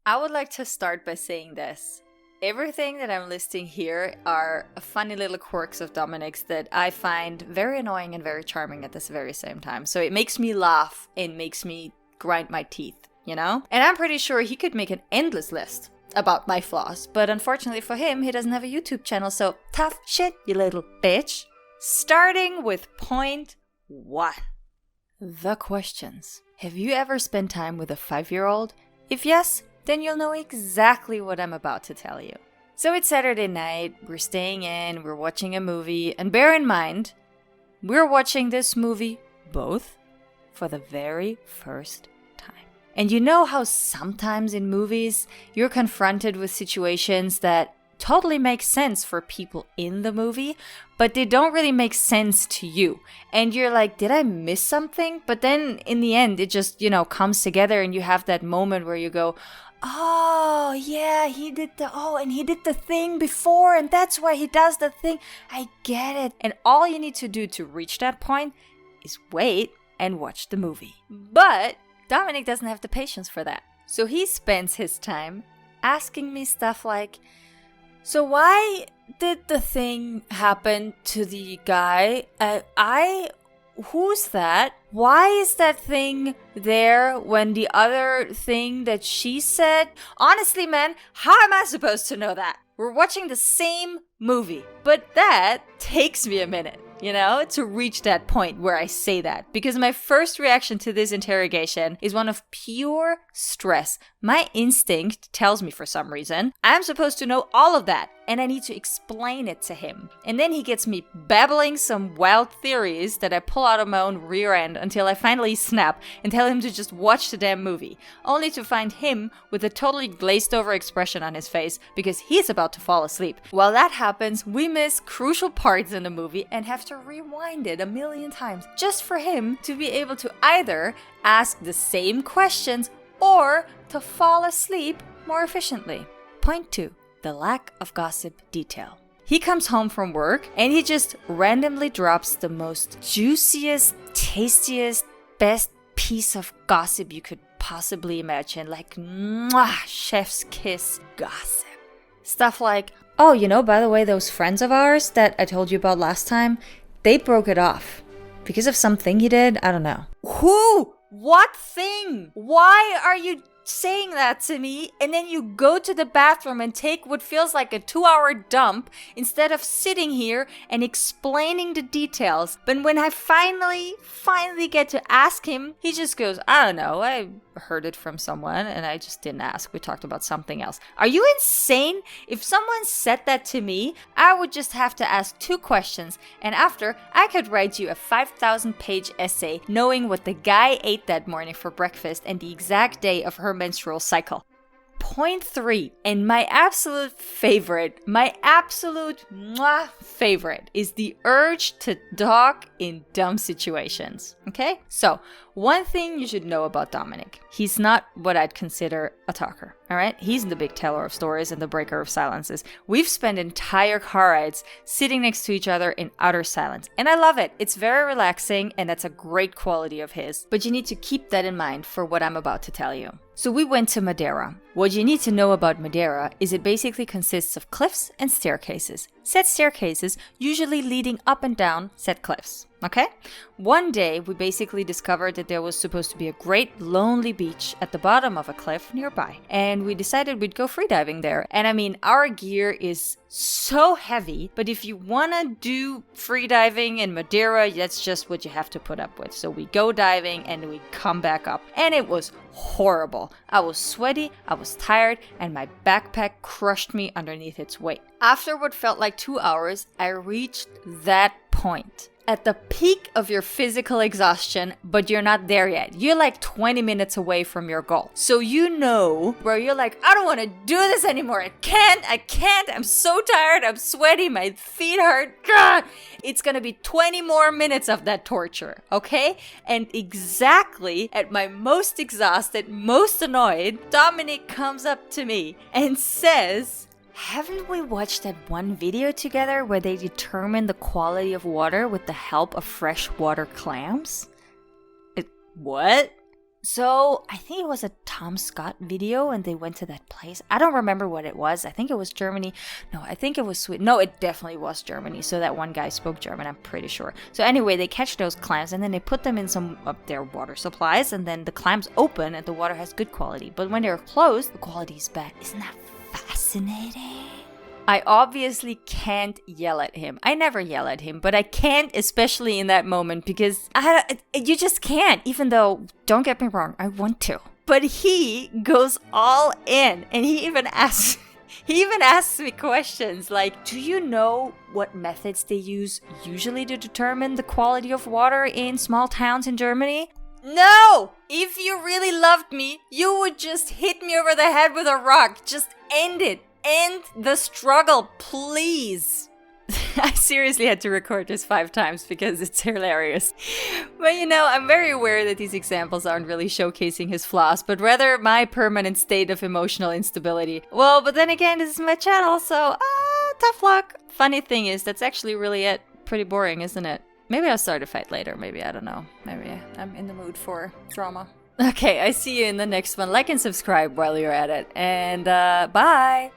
I would like to start by saying this. Everything that I'm listing here are funny little quirks of Dominic's that I find very annoying and very charming at this very same time. So it makes me laugh and makes me grind my teeth, you know? And I'm pretty sure he could make an endless list about my flaws. But unfortunately for him, he doesn't have a YouTube channel. So tough shit, you little bitch. Starting with point 1. The questions. Have you ever spent time with a 5-year-old? If yes, then you'll know exactly what I'm about to tell you. So it's Saturday night, we're staying in, we're watching a movie, and bear in mind, we're watching this movie both for the very first time. And you know how sometimes in movies, you're confronted with situations that totally make sense for people in the movie, but they don't really make sense to you. And you're like, did I miss something? But then in the end, it just, comes together and you have that moment where you go, oh, yeah, he did the thing before, and that's why he does the thing. I get it. And all you need to do to reach that point is wait and watch the movie. But Dominic doesn't have the patience for that. So he spends his time asking me stuff like, so why did the thing happen to the guy? Who's that? Why is that thing there when the other thing that she said? Honestly, man, how am I supposed to know that? We're watching the same movie. But that takes me a minute, to reach that point where I say that. Because my first reaction to this interrogation is one of pure stress. My instinct tells me for some reason, I'm supposed to know all of that. And I need to explain it to him. And then he gets me babbling some wild theories that I pull out of my own rear end until I finally snap and tell him to just watch the damn movie. Only to find him with a totally glazed over expression on his face because he's about to fall asleep. While that happens, we miss crucial parts in the movie and have to rewind it a million times just for him to be able to either ask the same questions or to fall asleep more efficiently. Point 2. The lack of gossip detail. He comes home from work and he just randomly drops the most juiciest, tastiest, best piece of gossip you could possibly imagine. Like, mwah, chef's kiss gossip. Stuff like, oh, by the way, those friends of ours that I told you about last time, they broke it off. Because of something he did, I don't know. Who? What thing? Why are you saying that to me, and then you go to the bathroom and take what feels like a 2-hour dump instead of sitting here and explaining the details? But when I finally get to ask him, he just goes, I don't know, I heard it from someone and I just didn't ask. We talked about something else. Are you insane? If someone said that to me, I would just have to ask 2 questions, and after, I could write you a 5,000-page essay knowing what the guy ate that morning for breakfast and the exact day of her menstrual cycle. Point 3, and my absolute favorite is the urge to talk in dumb situations. Okay? So, one thing you should know about Dominic. He's not what I'd consider a talker. Alright? He's the big teller of stories and the breaker of silences. We've spent entire car rides sitting next to each other in utter silence. And I love it. It's very relaxing and that's a great quality of his. But you need to keep that in mind for what I'm about to tell you. So we went to Madeira. What you need to know about Madeira is it basically consists of cliffs and staircases. Set staircases usually leading up and down said cliffs. Okay? One day, we basically discovered that there was supposed to be a great lonely beach at the bottom of a cliff nearby. And we decided we'd go freediving there. And I mean, our gear is so heavy, but if you want to do freediving in Madeira, that's just what you have to put up with. So we go diving and we come back up. And it was horrible. I was sweaty, I was tired, and my backpack crushed me underneath its weight. After what felt like 2 hours, I reached that point. At the peak of your physical exhaustion, but you're not there yet. You're like 20 minutes away from your goal. So where you're like, I don't want to do this anymore. I can't. I'm so tired. I'm sweaty. My feet hurt. God. It's going to be 20 more minutes of that torture. Okay? And exactly at my most exhausted, most annoyed, Dominic comes up to me and says, haven't we watched that one video together where they determine the quality of water with the help of freshwater clams? What? So I think it was a Tom Scott video and they went to that place. I don't remember what it was. I think it was Germany. No, I think it was Sweden. No, it definitely was Germany. So that one guy spoke German, I'm pretty sure. So anyway, they catch those clams and then they put them in some of their water supplies and then the clams open and the water has good quality. But when they're closed, the quality is bad. Isn't that fascinating? I obviously can't yell at him. I never yell at him, but I can't, especially in that moment, because you just can't, even though, don't get me wrong, I want to. But he goes all in, and he even asks me questions like, do you know what methods they use usually to determine the quality of water in small towns in Germany? No! If you really loved me, you would just hit me over the head with a rock. Just end it. End the struggle, please. I seriously had to record this 5 times because it's hilarious. But I'm very aware that these examples aren't really showcasing his flaws, but rather my permanent state of emotional instability. Well, but then again, this is my channel, so tough luck. Funny thing is, that's actually really it. Pretty boring, isn't it? Maybe I'll start a fight later, maybe, I don't know. Maybe I'm in the mood for drama. Okay, I see you in the next one. Like and subscribe while you're at it, and bye!